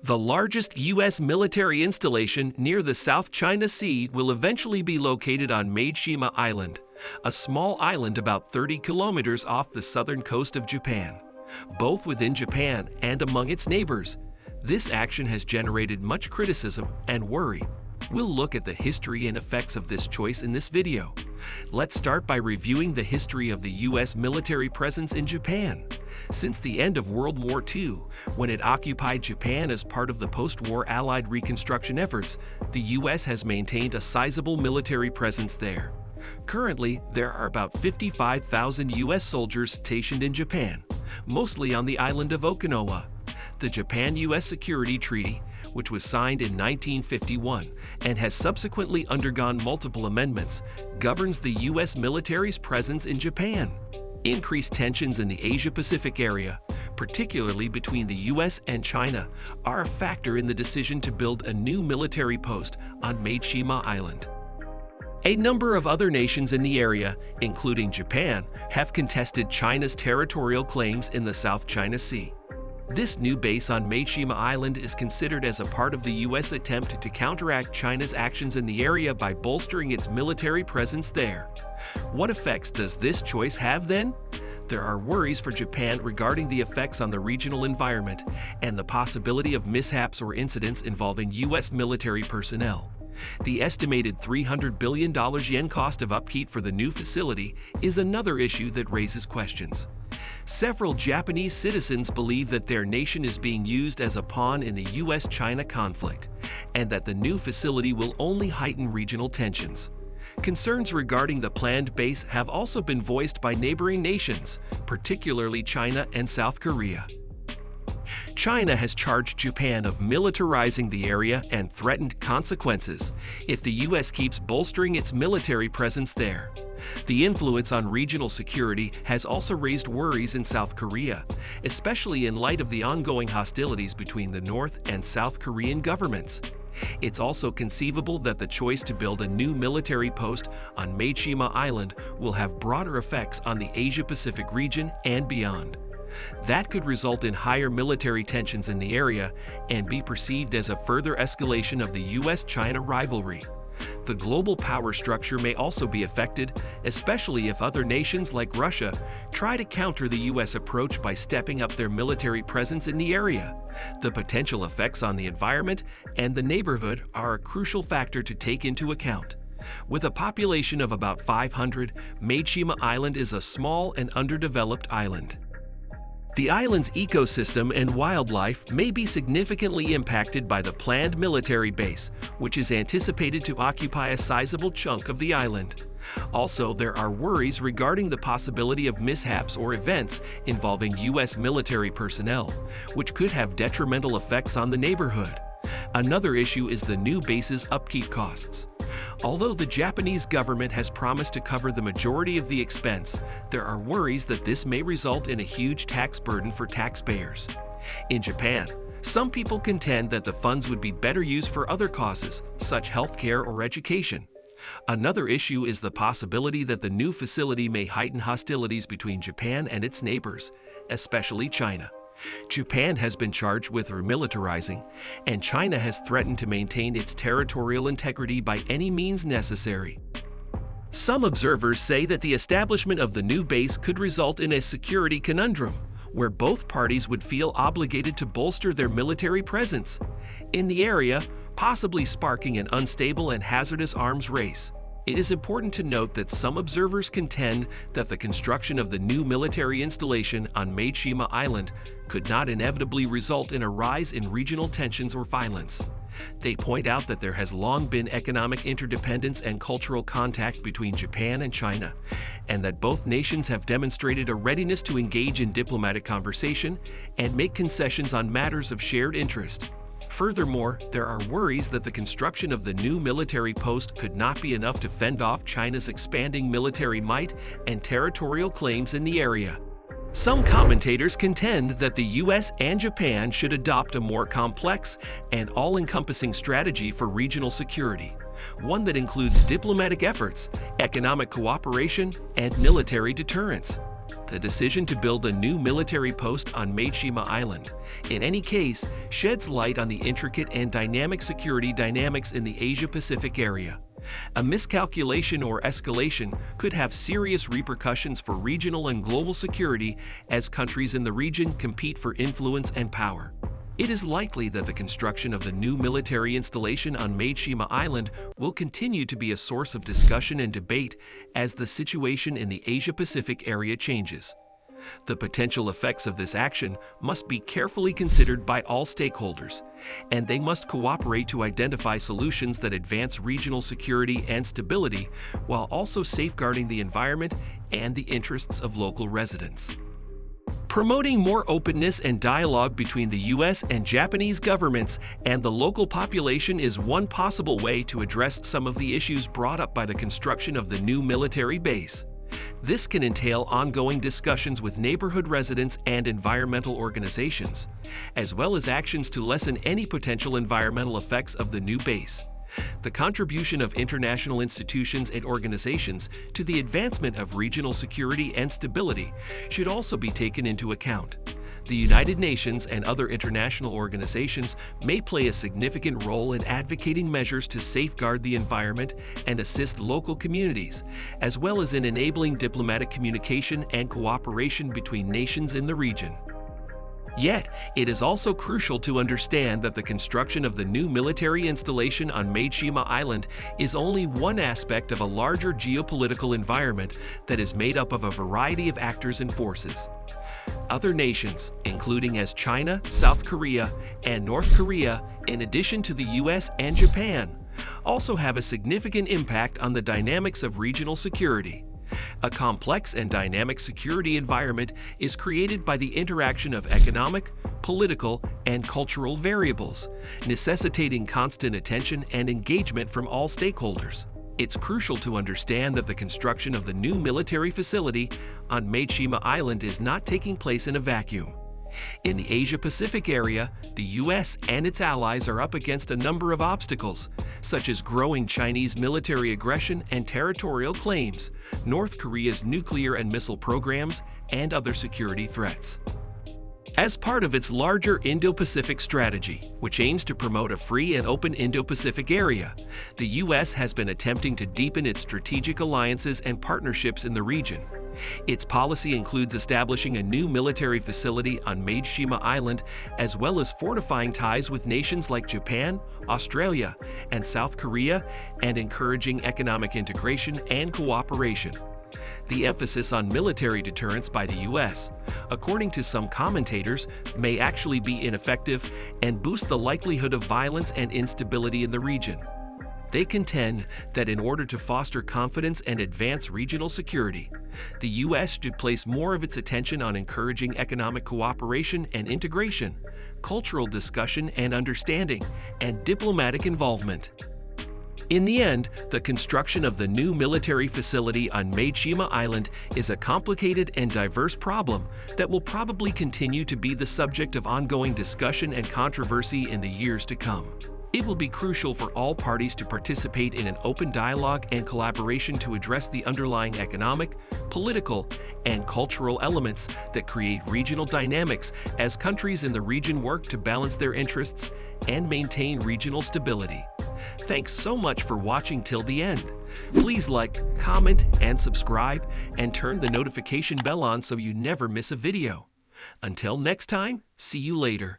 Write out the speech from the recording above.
The largest U.S. military installation near the South China Sea will eventually be located on Mageshima Island, a small island about 30 kilometers off the southern coast of Japan. Both within Japan and among its neighbors, this action has generated much criticism and worry. We'll look at the history and effects of this choice in this video. Let's start by reviewing the history of the U.S. military presence in Japan. Since the end of World War II, when it occupied Japan as part of the post-war Allied reconstruction efforts, the U.S. has maintained a sizable military presence there. Currently, there are about 55,000 U.S. soldiers stationed in Japan, mostly on the island of Okinawa. The Japan-U.S. Security Treaty, which was signed in 1951 and has subsequently undergone multiple amendments, governs the U.S. military's presence in Japan. Increased tensions in the Asia-Pacific area, particularly between the U.S. and China, are a factor in the decision to build a new military post on Mageshima Island. A number of other nations in the area, including Japan, have contested China's territorial claims in the South China Sea. This new base on Mageshima Island is considered as a part of the U.S. attempt to counteract China's actions in the area by bolstering its military presence there. What effects does this choice have then? There are worries for Japan regarding the effects on the regional environment and the possibility of mishaps or incidents involving U.S. military personnel. The estimated $300 billion yen cost of upkeep for the new facility is another issue that raises questions. Several Japanese citizens believe that their nation is being used as a pawn in the U.S.-China conflict, and that the new facility will only heighten regional tensions. Concerns regarding the planned base have also been voiced by neighboring nations, particularly China and South Korea. China has charged Japan of militarizing the area and threatened consequences if the U.S. keeps bolstering its military presence there. The influence on regional security has also raised worries in South Korea, especially in light of the ongoing hostilities between the North and South Korean governments. It's also conceivable that the choice to build a new military post on Mageshima Island will have broader effects on the Asia-Pacific region and beyond. That could result in higher military tensions in the area and be perceived as a further escalation of the U.S.-China rivalry. The global power structure may also be affected, especially if other nations like Russia try to counter the U.S. approach by stepping up their military presence in the area. The potential effects on the environment and the neighborhood are a crucial factor to take into account. With a population of about 500, Mageshima Island is a small and underdeveloped island. The island's ecosystem and wildlife may be significantly impacted by the planned military base, which is anticipated to occupy a sizable chunk of the island. Also, there are worries regarding the possibility of mishaps or events involving U.S. military personnel, which could have detrimental effects on the neighborhood. Another issue is the new base's upkeep costs. Although the Japanese government has promised to cover the majority of the expense, there are worries that this may result in a huge tax burden for taxpayers. In Japan, some people contend that the funds would be better used for other causes, such healthcare or education. Another issue is the possibility that the new facility may heighten hostilities between Japan and its neighbors, especially China. Japan has been charged with remilitarizing, and China has threatened to maintain its territorial integrity by any means necessary. Some observers say that the establishment of the new base could result in a security conundrum, where both parties would feel obligated to bolster their military presence in the area, possibly sparking an unstable and hazardous arms race. It is important to note that some observers contend that the construction of the new military installation on Mageshima Island could not inevitably result in a rise in regional tensions or violence. They point out that there has long been economic interdependence and cultural contact between Japan and China, and that both nations have demonstrated a readiness to engage in diplomatic conversation and make concessions on matters of shared interest. Furthermore, there are worries that the construction of the new military post could not be enough to fend off China's expanding military might and territorial claims in the area. Some commentators contend that the U.S. and Japan should adopt a more complex and all-encompassing strategy for regional security, one that includes diplomatic efforts, economic cooperation, and military deterrence. the decision to build a new military post on Mageshima Island, in any case, sheds light on the intricate and dynamic security dynamics in the Asia-Pacific area. A miscalculation or escalation could have serious repercussions for regional and global security as countries in the region compete for influence and power. It is likely that the construction of the new military installation on Mageshima Island will continue to be a source of discussion and debate as the situation in the Asia-Pacific area changes. The potential effects of this action must be carefully considered by all stakeholders, and they must cooperate to identify solutions that advance regional security and stability while also safeguarding the environment and the interests of local residents. Promoting more openness and dialogue between the U.S. and Japanese governments and the local population is one possible way to address some of the issues brought up by the construction of the new military base. This can entail ongoing discussions with neighborhood residents and environmental organizations, as well as actions to lessen any potential environmental effects of the new base. The contribution of international institutions and organizations to the advancement of regional security and stability should also be taken into account. The United Nations and other international organizations may play a significant role in advocating measures to safeguard the environment and assist local communities, as well as in enabling diplomatic communication and cooperation between nations in the region. Yet, it is also crucial to understand that the construction of the new military installation on Mageshima Island is only one aspect of a larger geopolitical environment that is made up of a variety of actors and forces. Other nations, including as China, South Korea, and North Korea, in addition to the US and Japan, also have a significant impact on the dynamics of regional security. A complex and dynamic security environment is created by the interaction of economic, political, and cultural variables, necessitating constant attention and engagement from all stakeholders. It's crucial to understand that the construction of the new military facility on Mageshima Island is not taking place in a vacuum. In the Asia-Pacific area, the U.S. and its allies are up against a number of obstacles, such as growing Chinese military aggression and territorial claims, North Korea's nuclear and missile programs, and other security threats. As part of its larger Indo-Pacific strategy, which aims to promote a free and open Indo-Pacific area, the U.S. has been attempting to deepen its strategic alliances and partnerships in the region. Its policy includes establishing a new military facility on Mageshima Island, as well as fortifying ties with nations like Japan, Australia, and South Korea, and encouraging economic integration and cooperation. The emphasis on military deterrence by the U.S., according to some commentators, may actually be ineffective and boost the likelihood of violence and instability in the region. They contend that in order to foster confidence and advance regional security, the U.S. should place more of its attention on encouraging economic cooperation and integration, cultural discussion and understanding, and diplomatic involvement. In the end, the construction of the new military facility on Mageshima Island is a complicated and diverse problem that will probably continue to be the subject of ongoing discussion and controversy in the years to come. It will be crucial for all parties to participate in an open dialogue and collaboration to address the underlying economic, political, and cultural elements that create regional dynamics as countries in the region work to balance their interests and maintain regional stability. Thanks so much for watching till the end. Please like, comment, and subscribe, and turn the notification bell on so you never miss a video. Until next time, see you later.